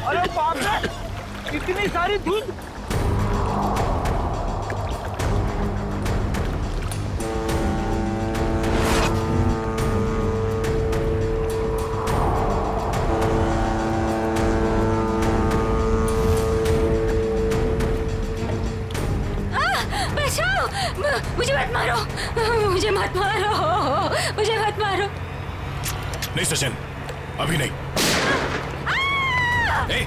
अरे बाप रे, इतनी सारी धुंध। मुझे मत मारो, मुझे मत मारो, मुझे मत मारो। नहीं सचिन, अभी नहीं। ए!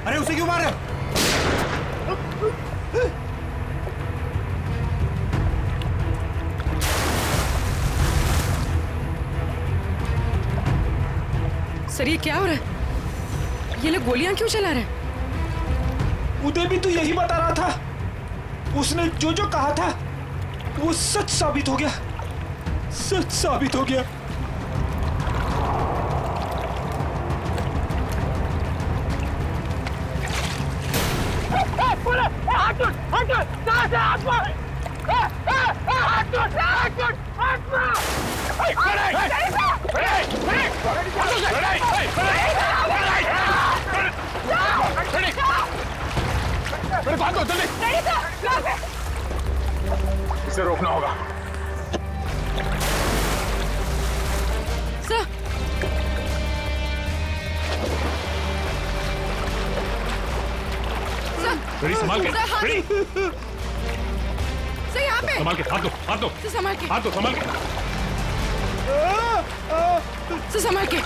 अरे उसे क्यों मार रहे हो? सर ये क्या हो रहा है? ये लोग गोलियां क्यों चला रहे हैं? उदय भी तो यही बता रहा था। उसने जो जो कहा था वो सच साबित हो गया, सच साबित हो गया। बात दो जल्दी। इसे रोकना होगा। सर बड़ी संभाल के, बड़ी सर यहाँ पे संभाल के, हाथ दो, हाथ दो, सर संभाल के, हाथ दो, संभाल के। सर संभाल के।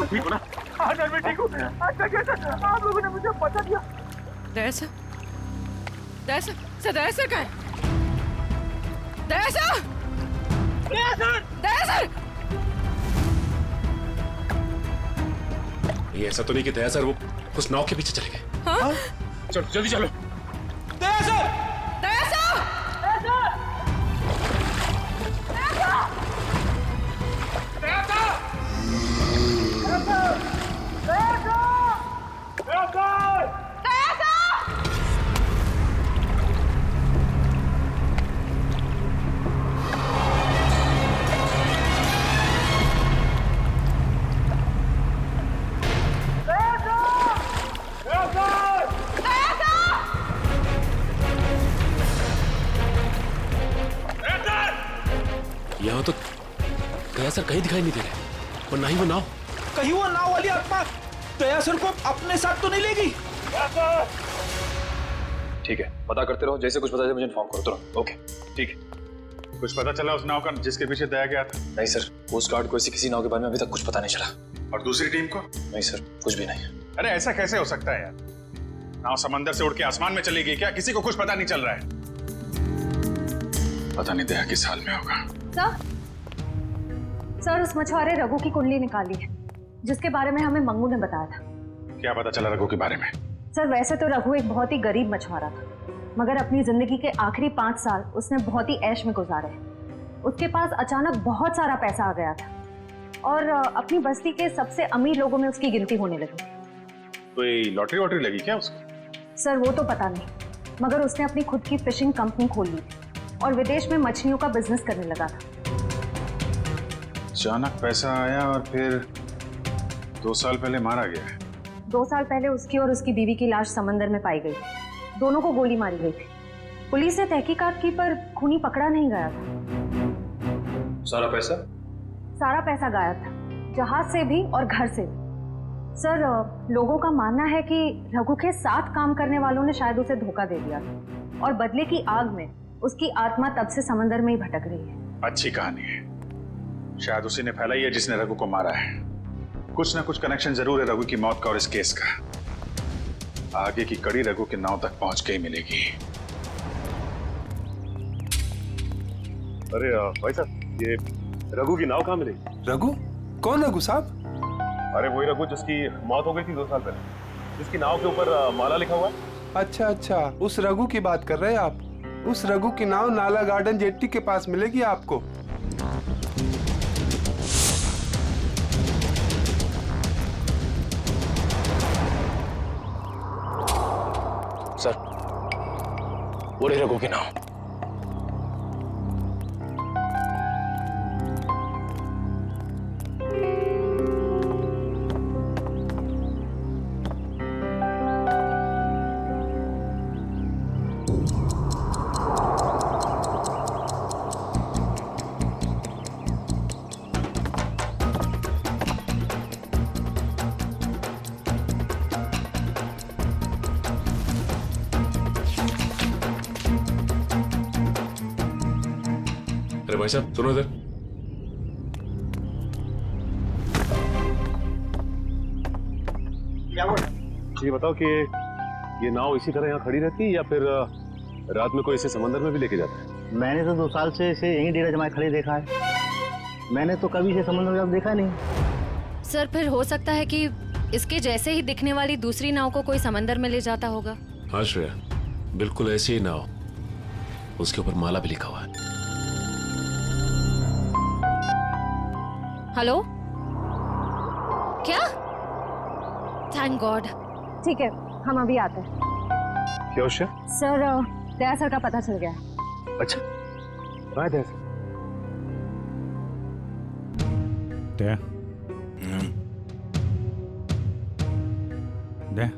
ठीक हो ना? हाँ सर, मैं ठीक हूँ। अच्छा क्या सर, आप लोगों ने मुझे बता दिया। दया सर, दया सर, सर दया सर कहाँ है? दया सर, दया सर, दया सर। ये ऐसा तो नहीं कि दया सर वो उस नाव के पीछे चले गए? हाँ? चलो जल्दी चलो। दया सर, दया सर, यहाँ तो दया सर कहीं दिखाई नहीं दे रहे, और ना ही वो नाव। कहीं वो नाव वाली आत्मा दया सर को अपने साथ तो नहीं लेगी? ठीक है, पता करते रहो, जैसे कुछ पता चले मुझे इन्फॉर्म करो तुरंत। ओके ठीक है। कुछ पता चला उस नाव का जिसके पीछे दया गया था? नहीं सर, कोस्ट गार्ड को ऐसी किसी नाव के बारे में अभी तक कुछ पता नहीं चला। और दूसरी टीम को? नहीं सर, कुछ भी नहीं। अरे ऐसा कैसे हो सकता है यार? नाव समंदर से उड़ के आसमान में चली गई क्या? किसी को कुछ पता नहीं चल रहा है। पता नहीं दया किस हाल में होगा। सर उस मछुआरे रघु की कुंडली निकाली है, जिसके बारे में हमें मंगू ने बताया था। क्या पता चला रघु के बारे में? सर वैसे तो रघु एक बहुत ही गरीब मछुआरा था, मगर अपनी जिंदगी के आखिरी 5 साल उसने बहुत ही ऐश में गुजारे। उसके पास अचानक बहुत सारा पैसा आ गया था और अपनी बस्ती के सबसे अमीर लोगों में उसकी गिनती होने लगी। कोई लॉटरी वॉटरी लगी क्या उसको? सर वो तो पता नहीं, मगर उसने अपनी खुद की फिशिंग कंपनी खोल ली थी और विदेश में मछलियों का बिजनेस करने लगा था। अचानक पैसा आया और फिर 2 साल पहले मारा गया है। 2 साल पहले उसकी और उसकी बीवी की लाश समंदर में पाई गई। दोनों को गोली मारी गई थी। पुलिस ने तहकीकात की पर खूनी पकड़ा नहीं गया था। सारा पैसा? सारा पैसा गायब था, जहाज से भी और घर से भी। सर लोगों का मानना है कि रघु के साथ काम करने वालों ने शायद उसे धोखा दे दिया था और बदले की आग में उसकी आत्मा तब से समंदर में ही भटक रही है। अच्छी कहानी है, शायद उसी ने फैलाई है जिसने रघु को मारा है। कुछ ना कुछ कनेक्शन जरूर है रघु की मौत का और इस केस का। आगे की कड़ी रघु के नाव तक पहुंच के ही मिलेगी। अरे भाई साहब, ये रघु की नाव कहाँ मिलेगी? रघु? कौन रघु साहब? अरे वही रघु जिसकी मौत हो गई थी 2 साल पहले, जिसकी नाव के ऊपर माला लिखा हुआ है। अच्छा अच्छा, उस रघु की बात कर रहे हैं आप? उस रघु की नाव नाला गार्डन जेट्टी के पास मिलेगी आपको। वो रही रघु की नाव। अरे भाई साहब सुनो इधर। ये बताओ कि ये नाव इसी तरह यहाँ खड़ी रहती है या फिर रात में कोई इसे समंदर में भी लेके जाता है? मैंने तो 2 साल से इसे यहीं डेरा जमाए खड़े देखा है। मैंने तो कभी इसे समुद्र में देखा नहीं। सर फिर हो सकता है कि इसके जैसे ही दिखने वाली दूसरी नाव को कोई समंदर में ले जाता होगा। हाँ श्रेया, बिल्कुल ऐसी ही नाव, उसके ऊपर माला भी लिखा हुआ है। हेलो, क्या? Thank God. ठीक है, हम अभी आते हैं। क्या हुआ? सर दया सर का पता चल गया। अच्छा, कहाँ है दया? दया, दया,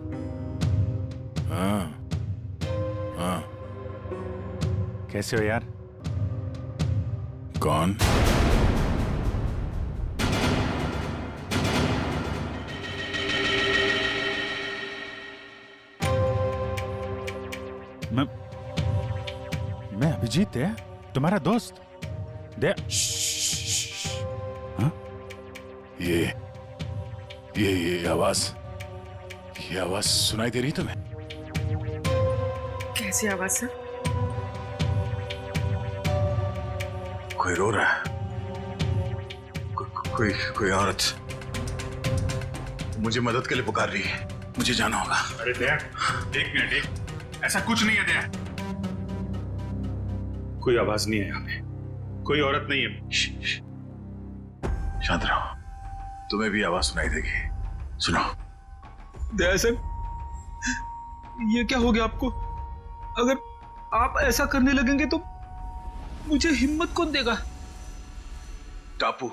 हाँ हाँ, कैसे हो यार? कौन? मैं अभिजीत है, तुम्हारा दोस्त। दया, हाँ? ये आवाज सुनाई दे रही तुम्हें? कैसी आवाज सर? कोई रो रहा है, कोई औरत मुझे मदद के लिए पुकार रही है, मुझे जाना होगा। अरे दया, 1 मिनट, ऐसा कुछ नहीं है दया। कोई आवाज नहीं है यहाँ पे, कोई औरत नहीं है। शांत रहो, तुम्हें भी आवाज सुनाई देगी। सुनो। दया सर, ये क्या हो गया आपको? अगर आप ऐसा करने लगेंगे तो मुझे हिम्मत कौन देगा? टापू,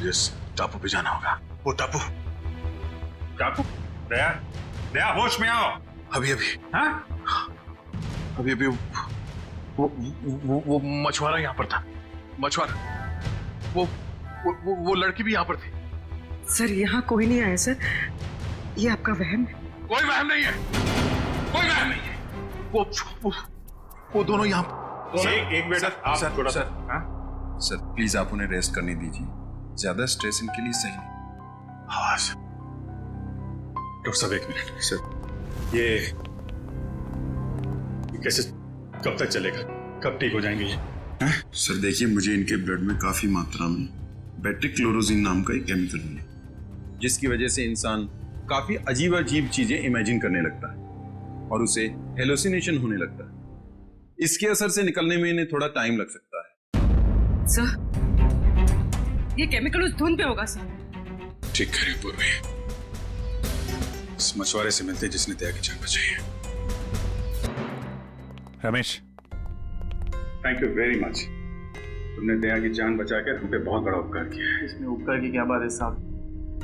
जिस टापू पे जाना होगा, वो टापू। दया होश में आओ। अभी हाँ? अभी वो मछुआरा यहाँ पर था। मछुआरा, वो लड़की भी यहाँ पर थी। सर यहाँ कोई नहीं आया सर, ये आपका वहम है। कोई वहम नहीं है, कोई वहम नहीं है। वो दोनों यहाँ। एक मिनट, आप सर, थोड़ा सर, सर प्लीज आप उन्हें रेस्ट करने दीजिए, ज्यादा स्ट्रेस इनके लिए सही नहीं। हाँ सर। डॉक्टर साहब 1 मिनट सर, ये कैसे, कब तक चलेगा, कब ठीक हो जाएंगे ये? सर देखिए, मुझे इनके ब्लड में काफी मात्रा में बेट्रिक्लोरोजिन नाम का एक केमिकल मिला, जिसकी वजह से इंसान काफी अजीब चीजें इमेजिन करने लगता है और उसे हेलुसिनेशन होने लगता है। इसके असर से निकलने में इन्हें थोड़ा टाइम लग सकता है। सर ये केमिकल उस धुन पे होगा सर। ठीक कह रही हो पूर्वी, इस मछुआरे से मिलते जिसने दया की जान बचाई है। Ramesh, thank you very much. तुमने दया की जान बचाकर हम पे बहुत बड़ा उपकार किया है। इसमें उपकार की क्या बात है साहब,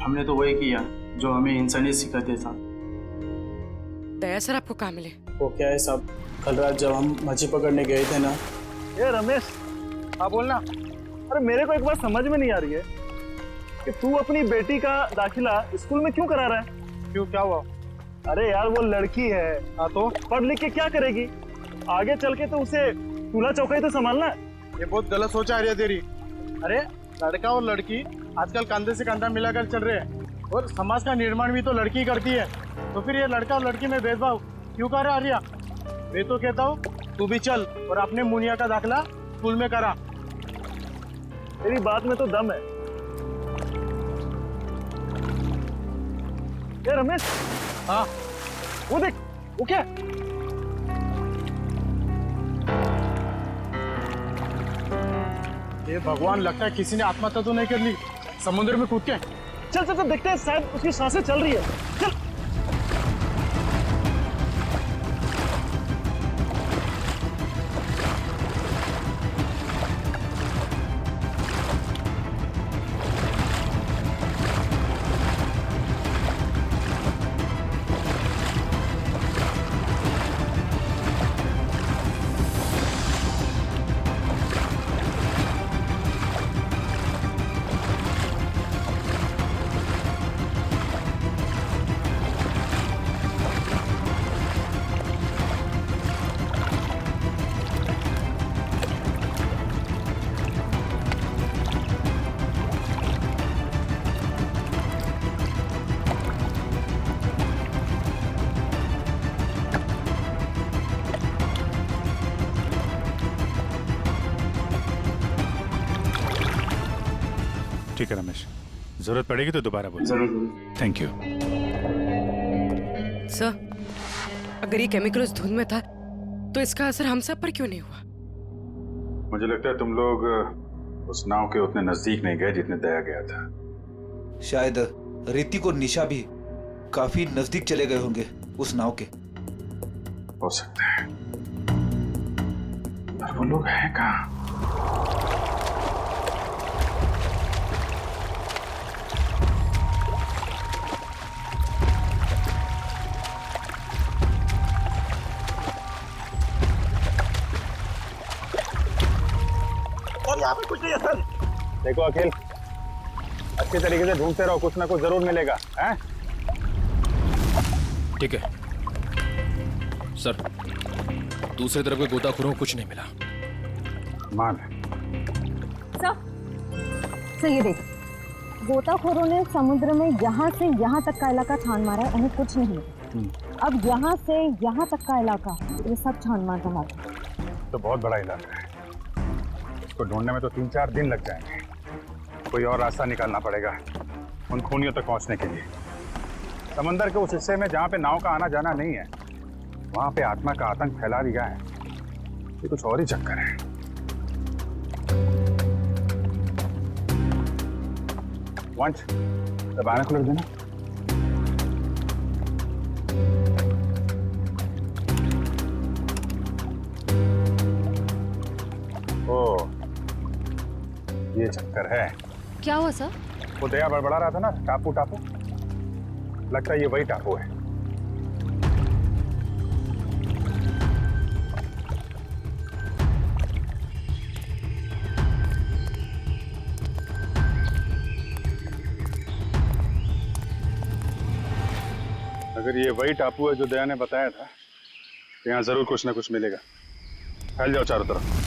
हमने तो वही किया जो हमें इंसानियत सिखाते हैं साहब। दया सर आपको कहाँ मिले? वो क्या है साहब, कल रात जब हम मछली पकड़ने गए थे ना। ये रमेश, हाँ बोलना। अरे मेरे को एक बात समझ में नहीं आ रही है कि तू अपनी बेटी का दाखिला स्कूल में क्यों करा रहा है? क्यों, क्या हुआ? अरे यार वो लड़की है, हाँ तो पढ़ लिख के क्या करेगी? आगे चल के तो उसे चूल्हा चौका ही तो संभालना है। ये बहुत गलत सोच आ रही है तेरी। अरे लड़का और लड़की आजकल कंधे से कंधा मिलाकर चल रहे हैं और समाज का निर्माण भी तो लड़की करती है, तो फिर ये लड़का और लड़की में भेदभाव क्यों कर रहा है आर्या? मैं तो कहता हूँ तू भी चल और अपने मुनिया का दाखिला स्कूल में करा। तेरी बात में तो दम है। ये रमेश, हाँ वो देख, वो क्या? ये भगवान, लगता है किसी ने आत्महत्या तो नहीं कर ली समुद्र में कूद के। चल चल चल देखते हैं, शायद उसकी सांसें चल रही है। चल। ठीक है रमेश, जरूरत पड़ेगी तो दोबारा बोल। जरूर। Thank you. सर, अगर ये केमिकल उस धुंध में था तो इसका असर हम सब पर क्यों नहीं हुआ? मुझे लगता है तुम लोग उस नाव के उतने नजदीक नहीं गए जितने दया गया था। शायद ऋतिक और निशा भी काफी नजदीक चले गए होंगे उस नाव के। हो सकता है, पर वो लोग हैं कहाँ? और यहाँ पे कुछ नहीं है सर। देखो अखिल, अच्छी तरीके से ढूंढते रहो, कुछ ना कुछ जरूर मिलेगा। हैं? ठीक है सर, दूसरी तरफ के गोताखोरों को कुछ नहीं मिला। मान सर ये देख, गोताखोरों ने समुद्र में यहाँ से यहाँ तक का इलाका छान मारा है, उन्हें कुछ नहीं मिला। अब यहाँ से यहाँ तक का इलाका ये सब छान मार रहा है। तो बहुत बड़ा इलाका है, इसको ढूंढने में तो 3-4 दिन लग जाएंगे। कोई और रास्ता निकालना पड़ेगा उन खूनियों तक पहुंचने के लिए। समंदर के उस हिस्से में जहाँ पे नाव का आना जाना नहीं है, वहां पे आत्मा का आतंक फैला दिया है। ये कुछ और ही चक्कर है। वंश, दबाना खुल देना। ओ, ये चक्कर है। क्या हुआ सर? वो दया बड़बड़ा रहा था ना, टापू टापू, लगता है ये वही टापू है। अगर ये वही टापू है जो दया ने बताया था, तो यहाँ जरूर कुछ ना कुछ मिलेगा। फैल जाओ चारों तरफ।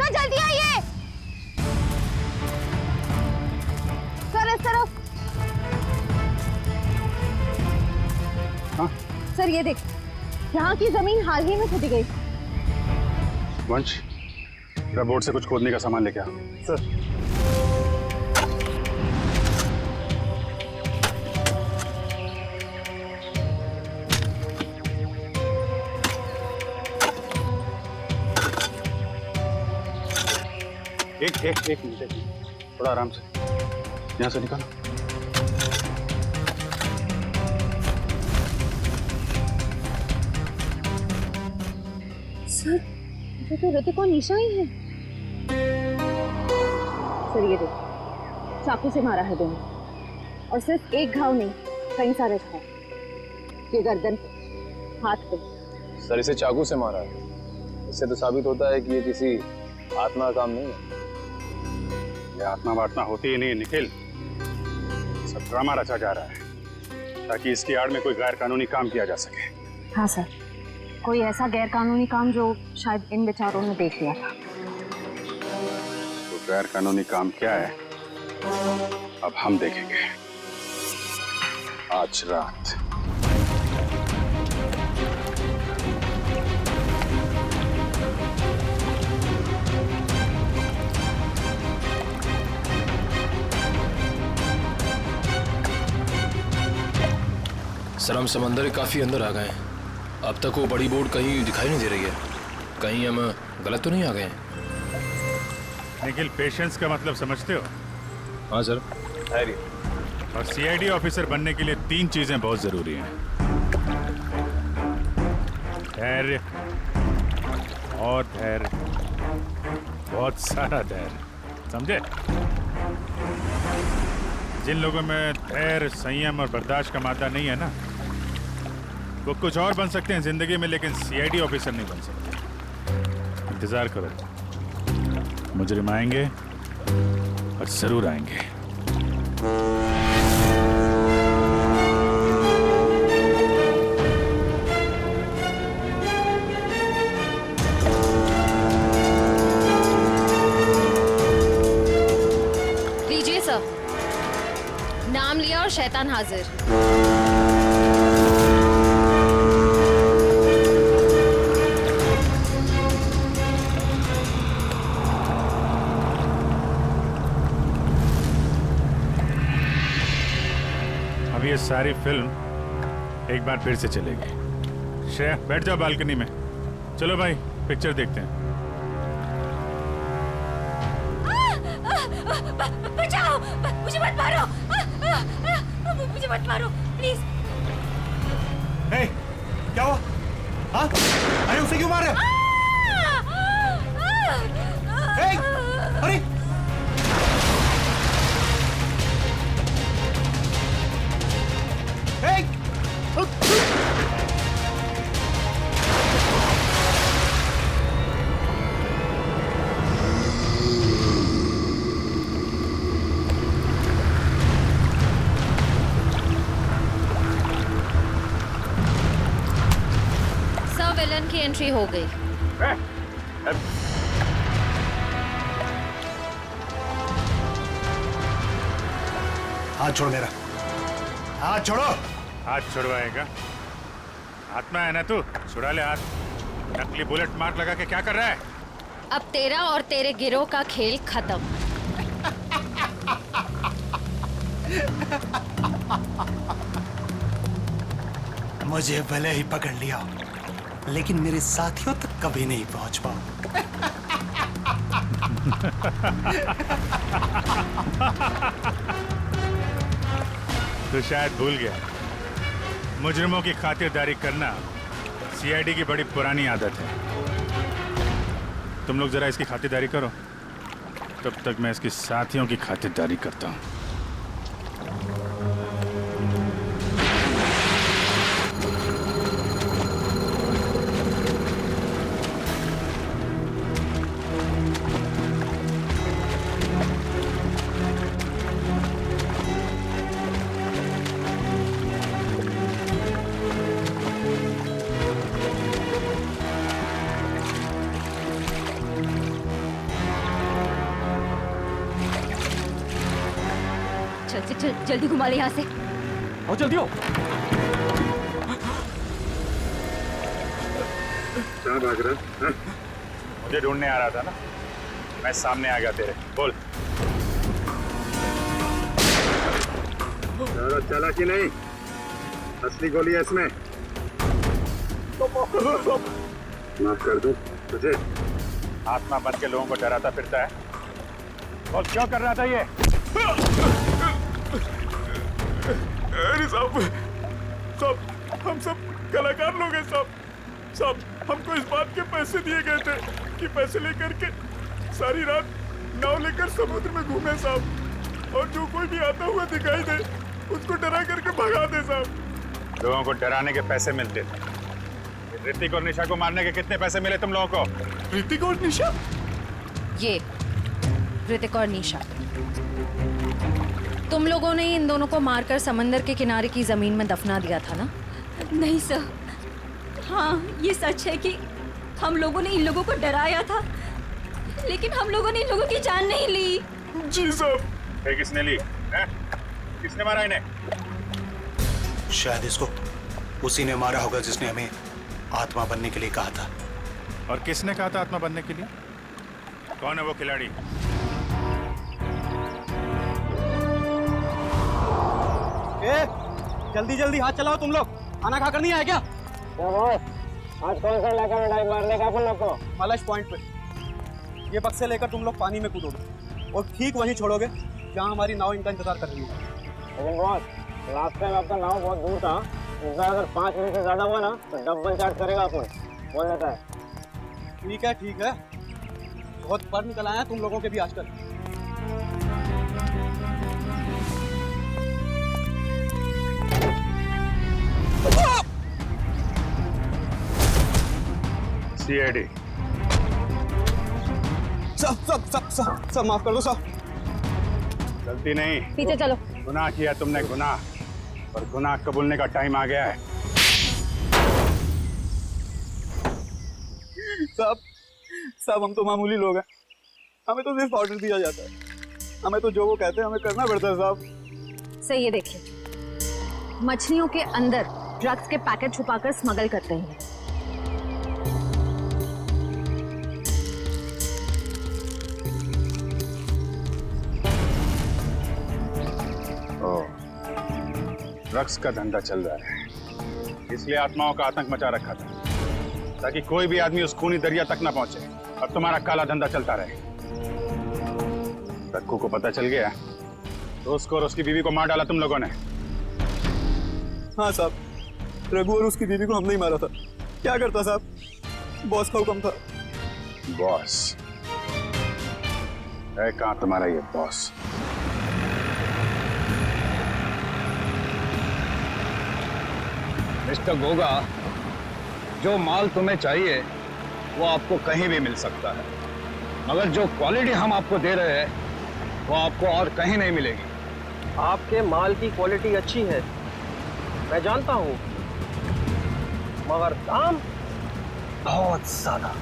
जल्दी आइए सर, इस तरफ। हाँ? सर ये देख, यहाँ की जमीन हाल ही में खुदी गई। वंश, मेरा बोट से कुछ खोदने का सामान लेके आ। सर। एक मिनट, थोड़ा आराम से, यहाँ से निकालो। सर, ये तो ऋतिक और निशा ही है। सर ये देख, चाकू से मारा है दोनों, और सिर्फ एक घाव नहीं, कई सारे घाव। ये गर्दन, हाथ पे। सर, इसे चाकू से मारा है, इससे तो साबित होता है कि ये किसी आत्मा का काम नहीं है। ये आत्मा वात्मा होती ही नहीं निखिल, सब ड्रामा रचा जा रहा है ताकि इसकी आड़ में कोई गैर कानूनी काम किया जा सके। हाँ सर, कोई ऐसा गैर कानूनी काम जो शायद इन बेचारों ने देख लिया था। तो गैर कानूनी काम क्या है, अब हम देखेंगे आज रात। सर, हम समंदर के काफी अंदर आ गए हैं। अब तक वो बड़ी बोट कहीं दिखाई नहीं दे रही है। कहीं हम गलत तो नहीं आ गए हैं? निखिल, पेशेंस का मतलब समझते हो? हाँ सर। धैर्य। और सीआईडी ऑफिसर बनने के लिए 3 चीजें बहुत जरूरी हैं। धैर्य और धैर्य, बहुत सारा धैर्य, समझे? जिन लोगों में धैर्य, संयम और बर्दाश्त का मादा नहीं है ना, वो कुछ और बन सकते हैं जिंदगी में, लेकिन सीआईडी ऑफिसर नहीं बन सकते। इंतजार करो, मुजरिम आएंगे और जरूर आएंगे। शैतान हाजिर। अब ये सारी फिल्म एक बार फिर से चलेगी। श्रेया बैठ जाओ बालकनी में। चलो भाई पिक्चर देखते हैं। बचाओ, मुझे मत मारो, मुझे मत मारो प्लीज। क्या हुआ? हाँ? अरे उसे क्यों मार रहे हो? अरे विलन की एंट्री हो गई। हाथ छोड़ मेरा, हाथ छोड़ो। हाथ छुड़वाएगा? आत्मा है ना तू, छुड़ा ले हाथ। नकली बुलेट मार्क लगा के क्या कर रहा है? अब तेरा और तेरे गिरोह का खेल खत्म। मुझे भले ही पकड़ लिया, लेकिन मेरे साथियों तक कभी नहीं पहुंच पाओ। तू शायद भूल गया, मुजरिमों की खातिरदारी करना सीआईडी की बड़ी पुरानी आदत है। तुम लोग जरा इसकी खातिरदारी करो, तब तक मैं इसके साथियों की खातिरदारी करता हूँ। चल जल्दी घुमा ले यहाँ से। आओ जल्दी आओ। कहाँ भाग रहा? मुझे ढूंढने आ रहा था ना, मैं सामने आ गया तेरे। बोल। ज़्यादा चालाकी नहीं, असली गोली है इसमें। माफ कर दूं तुझे? आत्मा बन के लोगों को डराता फिरता है। और क्यों कर रहा था ये? अरे साहब, हम सब कलाकार लोग हैं साहब। हमको इस बात के पैसे दिए गए थे कि पैसे लेकर के सारी रात नाव लेकर समुद्र में घूमे साहब, और जो कोई भी आता हुआ दिखाई दे उसको डरा करके भगा दे साहब। लोगों को डराने के पैसे मिलते थे। ऋतिक और निशा को मारने के कितने पैसे मिले तुम लोगों को? ऋतिक और निशा? ये ऋतिक और निशा, तुम लोगों ने इन दोनों को मारकर समंदर के किनारे की जमीन में दफना दिया था ना? नहीं सर, हाँ ये सच है कि हम लोगों ने इन लोगों को डराया था, लेकिन हम लोगों ने इन लोगों की जान नहीं ली। जी साहब। फिर किसने ली है? किसने मारा इन्हें? शायद इसको उसी ने मारा होगा जिसने हमें आत्मा बनने के लिए कहा था। और किसने कहा था आत्मा बनने के लिए? कौन है वो खिलाड़ी? जल्दी जल्दी हाथ चलाओ तुम लोग, खाना खाकर नहीं आए क्या? आज कौन सा इलाका में डाइव मारने का अपन लोग को? मलश पॉइंट पे। ये बक्से लेकर तुम लोग पानी में कूदोगे और ठीक वहीं छोड़ोगे जहाँ हमारी नाव इनका इंतजार कर रही है। लेकिन बॉस, लास्ट टाइम आपका नाव बहुत दूर था, इस बार अगर 5 मिनट से ज्यादा हुआ ना तो डबल चार्ज करेगा अपन, बोल देता है। ठीक है, बहुत पर निकल आए हैं तुम लोगों के भी आजकल। सीआईडी। सब माफ कर दो साहब। गलती नहीं, पीछे चलो। गुनाह किया तुमने, गुनाह, और गुनाह कबूलने का टाइम आ गया है। साहब हम तो मामूली लोग हैं, हमें तो सिर्फ ऑर्डर दिया जाता है, हमें तो जो वो कहते हैं हमें करना पड़ता है साहब। सही है, देखिए मछलियों के अंदर ड्रग्स के पैकेट छुपाकर स्मगल करते हैं। ड्रग्स का धंधा चल रहा है, इसलिए आत्माओं का आतंक मचा रखा था ताकि कोई भी आदमी उस खूनी दरिया तक ना पहुंचे और तुम्हारा काला धंधा चलता रहे। रक्कू को पता चल गया तो उसको और उसकी बीवी को मार डाला तुम लोगों ने। हाँ साहब, रघु और उसकी बीवी को हमने ही मारा था। क्या करता साहब, बॉस का हुक्म था। बॉस है कहाँ तुम्हारा ये बॉस? मिस्टर गोगा, जो माल तुम्हें चाहिए वो आपको कहीं भी मिल सकता है, मगर जो क्वालिटी हम आपको दे रहे हैं वो आपको और कहीं नहीं मिलेगी। आपके माल की क्वालिटी अच्छी है, मैं जानता हूँ, मगर दाम बहुत ज्यादा।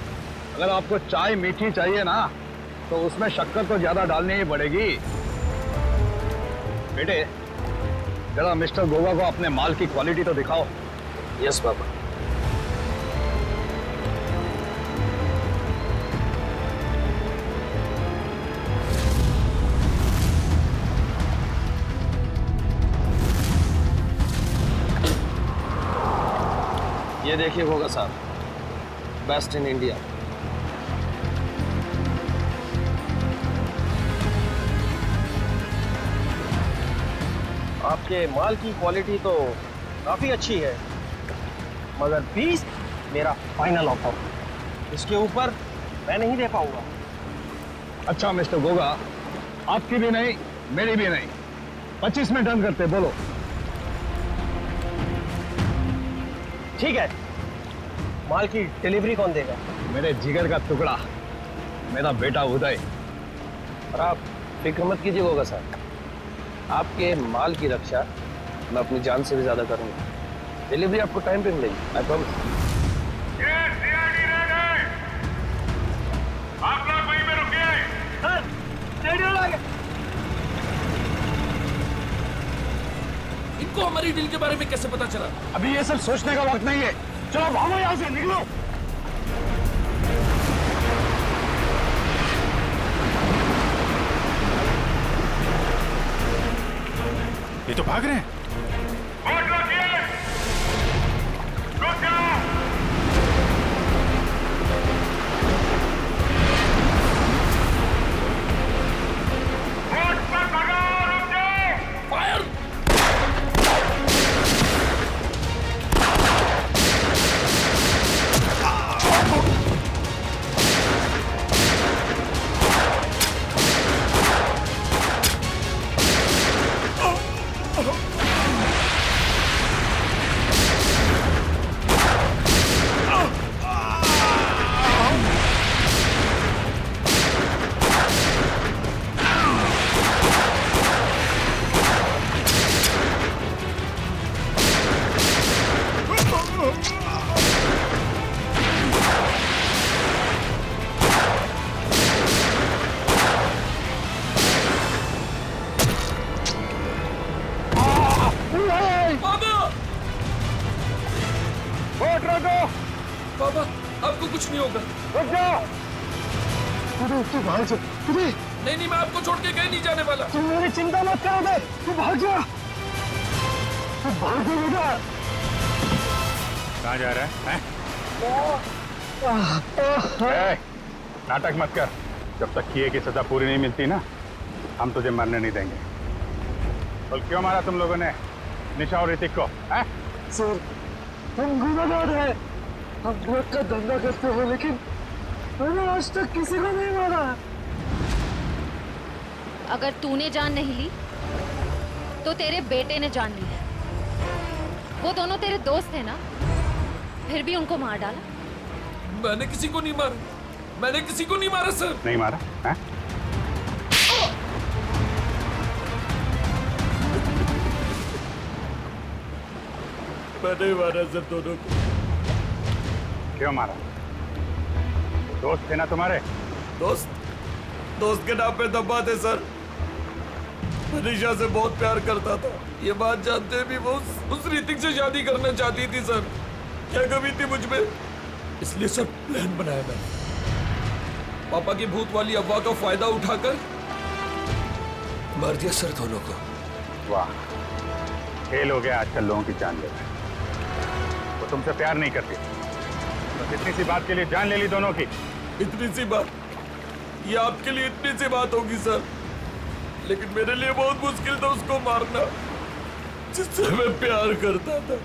अगर आपको चाय मीठी चाहिए ना तो उसमें शक्कर तो ज्यादा डालनी ही पड़ेगी। बेटे, जरा मिस्टर गोगा को अपने माल की क्वालिटी तो दिखाओ। यस बाबा। ये देखिए गोगा साहब, बेस्ट इन इंडिया। आपके माल की क्वालिटी तो काफी अच्छी है, मगर 20 मेरा फाइनल ऑफर, इसके ऊपर मैं नहीं दे पाऊंगा। अच्छा मिस्टर गोगा, आपकी भी नहीं मेरी भी नहीं, 25 में डन करते, बोलो। ठीक है, माल की डिलीवरी कौन देगा? मेरे जिगर का टुकड़ा, मेरा बेटा उदय। और आप फिक्र मत कीजिए गोगा साहब, आपके माल की रक्षा मैं अपनी जान से भी ज्यादा करूंगा। डिलीवरी आपको टाइम पे मिलेगी, आई प्रॉमिस। आप लोग वहीं पे रुकिए। सर, रेडियो लगे। इनको हमारी डील के बारे में कैसे पता चला? अभी ये सब सोचने का वक्त नहीं है, चलो भागो यहाँ से, निकलो। ये तो भाग रहे हैं। बाबा, आपको कुछ नहीं होगा। रुक जाओ। तू भाग जा। नहीं, मैं आपको छोड़ के कहीं नहीं जाने वाला। तुम मेरी चिंता मत करो, तू भाग जा। तू भाग जा बेटा। कहाँ जा रहा है? नाटक मत कर, जब तक किए की सजा पूरी नहीं मिलती ना, हम तुझे मरने नहीं देंगे। बोल, क्यों मारा तुम लोगों ने निशा और ऋतिक को? सर, हम गुनहगार हैं, हम ड्रग का धंधा करते हैं, लेकिन मैंने आज तक किसी को नहीं मारा। अगर तूने जान नहीं ली तो तेरे बेटे ने जान ली है। वो दोनों तेरे दोस्त थे ना, फिर भी उनको मार डाला। मैंने किसी को नहीं मारा, मैंने किसी को नहीं मारा सर। नहीं मारा? है? मैंने मारा सर दोनों को। क्यों मारा? दोस्त थे ना तुम्हारे? दोस्त के नाम पे दबा थे सर। मनीषा से बहुत प्यार करता था, ये बात जानते भी वो उस ऋतिक से शादी करना चाहती थी सर। क्या कमी थी मुझ में, इसलिए सर प्लान बनाया मैंने। पापा की भूत वाली अफवाह का फायदा उठाकर मार दिया सर दोनों को। वाह, खेल हो गया आजकल लोगों की जान लेना। वो तुमसे प्यार नहीं करती, तो इतनी सी बात के लिए जान ले ली दोनों की। इतनी सी बात, ये आपके लिए इतनी सी बात होगी सर, लेकिन मेरे लिए बहुत मुश्किल था उसको मारना जिससे मैं प्यार करता था।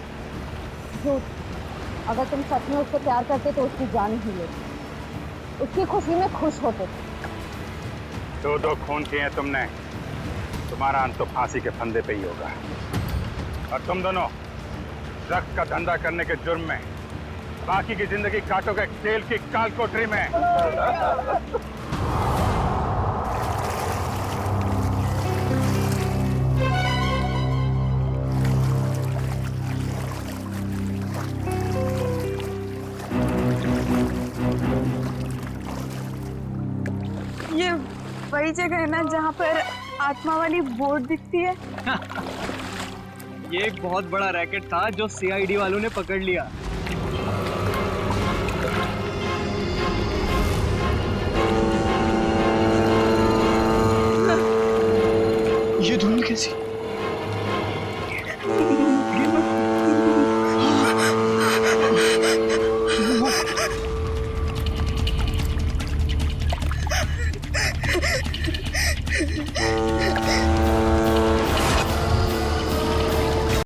अगर तुम सच में उससे प्यार करते तो उसकी जान ही लेते, उसकी खुशी में खुश होते। दो खून किए हैं तुमने, तुम्हारा अंत तो फांसी के फंदे पे ही होगा। और तुम दोनों ड्रग्स का धंधा करने के जुर्म में बाकी की जिंदगी काटोगे जेल की काल कोठरी में। ये वही जगह है ना जहाँ पर आत्मा वाली बोर्ड दिखती है? ये एक बहुत बड़ा रैकेट था जो सीआईडी वालों ने पकड़ लिया। ये धुन कैसी?